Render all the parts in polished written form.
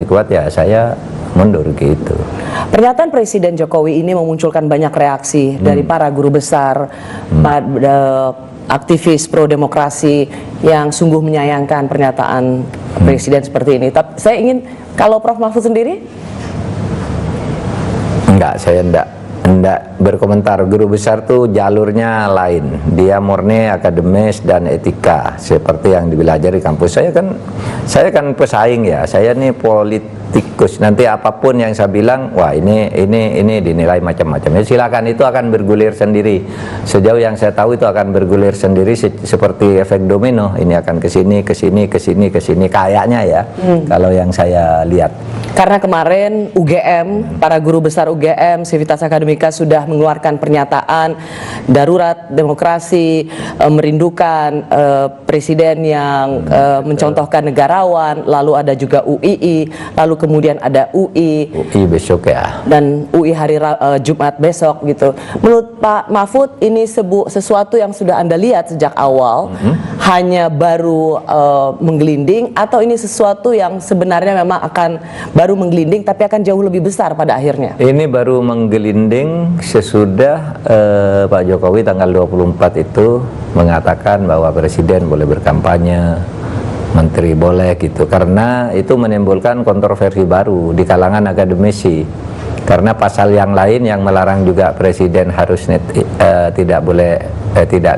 kuat ya saya mundur gitu. Pernyataan Presiden Jokowi ini memunculkan banyak reaksi dari para guru besar, pada aktivis pro demokrasi yang sungguh menyayangkan pernyataan Presiden seperti ini. Tapi saya ingin, kalau Prof Mahfud sendiri? Enggak, saya enggak berkomentar. Guru besar tuh jalurnya lain, dia murni akademis dan etika seperti yang dipelajari kampus. Saya kan pesaing ya, saya nih politikus, nanti apapun yang saya bilang, wah ini dinilai macam-macam ya, silakan, itu akan bergulir sendiri. Sejauh yang saya tahu itu akan bergulir sendiri seperti efek domino, ini akan kesini kayaknya ya, kalau yang saya lihat. Karena kemarin UGM, para guru besar UGM, Sivitas Akademika sudah mengeluarkan pernyataan darurat demokrasi, merindukan presiden yang mencontohkan negarawan, lalu ada juga UII, lalu kemudian ada UI besok ya, dan UI hari Jumat besok gitu. Menurut Pak Mahfud, ini sesuatu yang sudah Anda lihat sejak awal, hanya baru menggelinding, atau ini sesuatu yang sebenarnya memang akan baru menggelinding tapi akan jauh lebih besar pada akhirnya? Ini baru menggelinding sesudah Pak Jokowi tanggal 24 itu mengatakan bahwa presiden boleh berkampanye, menteri boleh gitu, karena itu menimbulkan kontroversi baru di kalangan akademisi. Karena pasal yang lain yang melarang juga presiden harus tidak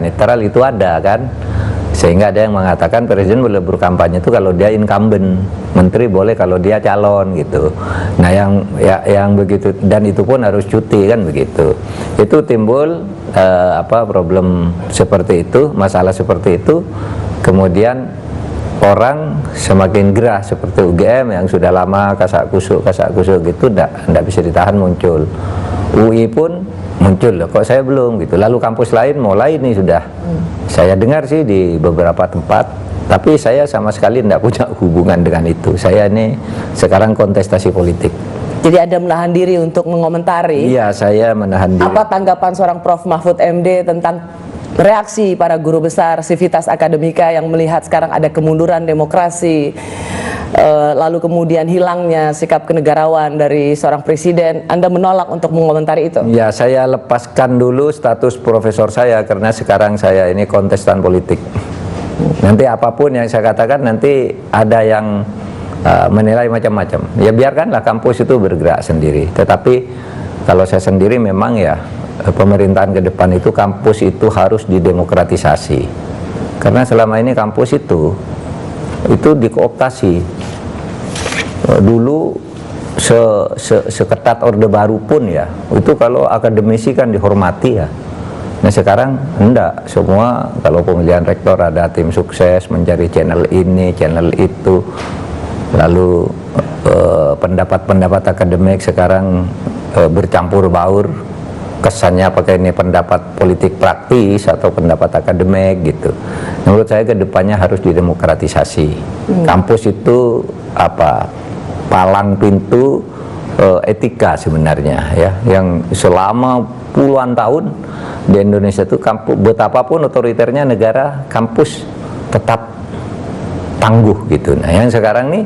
netral itu ada kan, sehingga ada yang mengatakan presiden boleh berkampanye itu kalau dia incumbent, menteri boleh kalau dia calon gitu. Nah yang begitu, dan itu pun harus cuti kan begitu. Itu timbul problem seperti itu, masalah seperti itu. Kemudian orang semakin gerah, seperti UGM yang sudah lama kasak kusuk gitu, enggak bisa ditahan muncul. UI pun muncul, loh kok saya belum gitu. Lalu kampus lain mulai nih sudah. Saya dengar sih di beberapa tempat, tapi saya sama sekali tidak punya hubungan dengan itu. Saya ini sekarang kontestasi politik. Jadi Anda menahan diri untuk mengomentari? Iya, saya menahan diri. Apa tanggapan seorang Prof Mahfud MD tentang reaksi para guru besar Sivitas Akademika yang melihat sekarang ada kemunduran demokrasi, lalu kemudian hilangnya sikap kenegarawan dari seorang presiden? Anda menolak untuk mengomentari itu? Ya, saya lepaskan dulu status profesor saya karena sekarang saya ini kontestan politik. Nanti apapun yang saya katakan nanti ada yang menilai macam-macam. Ya biarkanlah kampus itu bergerak sendiri. Tetapi kalau saya sendiri memang ya, pemerintahan ke depan itu kampus itu harus didemokratisasi. Karena selama ini kampus itu dikooptasi. Dulu seketat Orde Baru pun ya, itu kalau akademisi kan dihormati ya. Nah sekarang enggak, semua kalau pemilihan rektor ada tim sukses mencari channel ini, channel itu. Lalu pendapat-pendapat akademik sekarang bercampur baur. Kesannya pakai ini pendapat politik praktis atau pendapat akademik gitu. Menurut saya kedepannya harus didemokratisasi. Kampus itu palang pintu etika sebenarnya ya, yang selama puluhan tahun di Indonesia itu kampus, betapapun otoriternya negara, kampus tetap tangguh gitu. Nah yang sekarang nih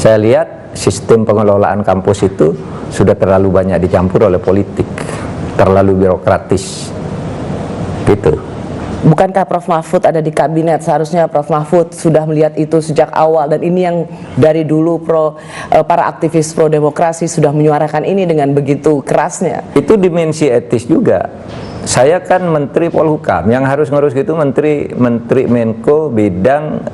saya lihat sistem pengelolaan kampus itu sudah terlalu banyak dicampur oleh politik, terlalu birokratis gitu. Bukankah Prof Mahfud ada di kabinet? Seharusnya Prof Mahfud sudah melihat itu sejak awal, dan ini yang dari dulu para aktivis pro demokrasi sudah menyuarakan ini dengan begitu kerasnya. Itu dimensi etis juga. Saya kan Menteri Polhukam, yang harus ngurus gitu Menteri Menko bidang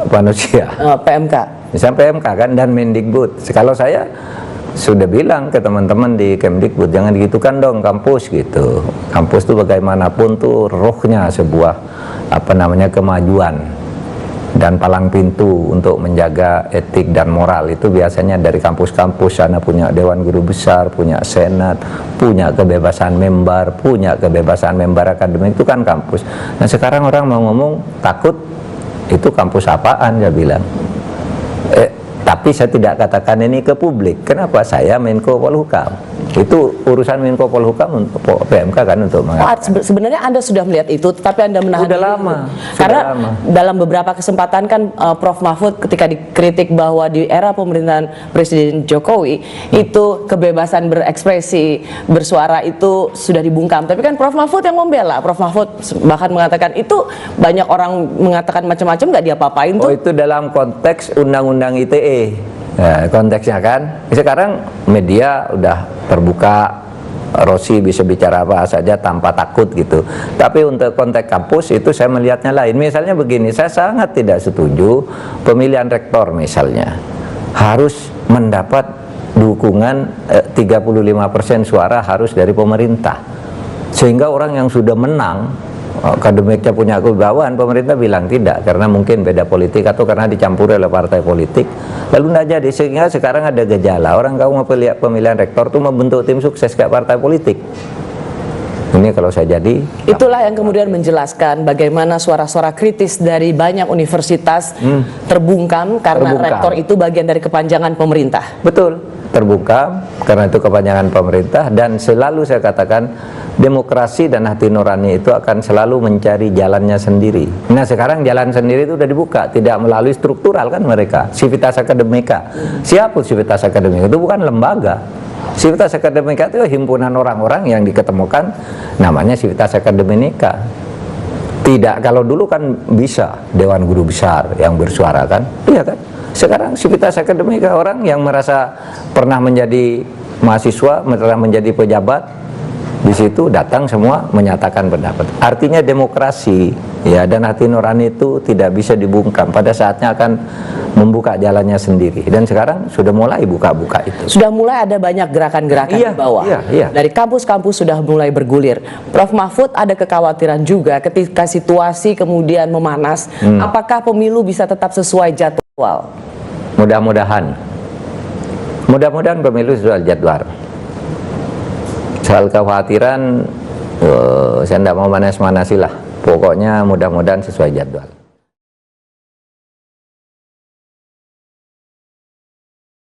manusia, PMK. Sampai PMK kan, dan Mendikbud. Kalau saya sudah bilang ke teman-teman di Kemdikbud, jangan digitukan dong kampus gitu. Kampus itu bagaimanapun tuh rohnya sebuah kemajuan, dan palang pintu untuk menjaga etik dan moral itu biasanya dari kampus-kampus. Sana punya Dewan Guru Besar, punya Senat, punya kebebasan member akademik, itu kan kampus. Nah sekarang orang mau ngomong takut itu kampus apaan, dia bilang. Tapi saya tidak katakan ini ke publik. Kenapa? Saya Menko Polhukam. Itu urusan Menko Polhukam untuk PMK kan untuk mengatakan. Sebenarnya Anda sudah melihat itu, tetapi Anda menahan Sudah diri. lama. Karena Sudah lama. dalam beberapa kesempatan kan Prof Mahfud ketika dikritik bahwa di era pemerintahan Presiden Jokowi itu kebebasan berekspresi, bersuara itu sudah dibungkam. Tapi kan Prof Mahfud yang membela. Prof Mahfud bahkan mengatakan itu banyak orang mengatakan macam-macam, nggak diapa-apain tuh. Oh, itu dalam konteks Undang-Undang ITE. Ya, konteksnya kan. Sekarang media udah terbuka, Rossi bisa bicara apa saja tanpa takut gitu. Tapi untuk konteks kampus itu saya melihatnya lain. Misalnya begini, saya sangat tidak setuju pemilihan rektor misalnya harus mendapat dukungan 35% suara harus dari pemerintah. Sehingga orang yang sudah menang akademiknya punya kewibawaan, pemerintah bilang tidak karena mungkin beda politik atau karena dicampuri oleh partai politik, lalu tidak jadi. Sehingga sekarang ada gejala orang kalau mau pemilihan rektor tuh membentuk tim sukses kayak partai politik. Ini kalau saya jadi, itulah yang kemudian menjelaskan bagaimana suara-suara kritis dari banyak universitas terbungkam karena rektor itu bagian dari kepanjangan pemerintah. Betul, terbungkam karena itu kepanjangan pemerintah. Dan selalu saya katakan demokrasi dan hati nurani itu akan selalu mencari jalannya sendiri. Nah sekarang jalan sendiri itu udah dibuka, tidak melalui struktural kan mereka. Civitas Academica, siapa Civitas Academica? Itu bukan lembaga. Civitas Academica itu himpunan orang-orang yang diketemukan, namanya Civitas Academica. Tidak, kalau dulu kan bisa Dewan Guru Besar yang bersuara kan, iya kan? Sekarang Civitas Academica orang yang merasa pernah menjadi mahasiswa, pernah menjadi pejabat, di situ datang semua menyatakan pendapat. Artinya demokrasi ya, dan hati nurani itu tidak bisa dibungkam, pada saatnya akan membuka jalannya sendiri. Dan sekarang sudah mulai buka-buka itu. Sudah mulai ada banyak gerakan-gerakan di bawah. Iya. Dari kampus-kampus sudah mulai bergulir. Prof Mahfud ada kekhawatiran juga ketika situasi kemudian memanas, apakah pemilu bisa tetap sesuai jadwal? Mudah-mudahan pemilu sesuai jadwal. Soal kekhawatiran saya tidak mau manas-manasilah. Pokoknya mudah-mudahan sesuai jadwal.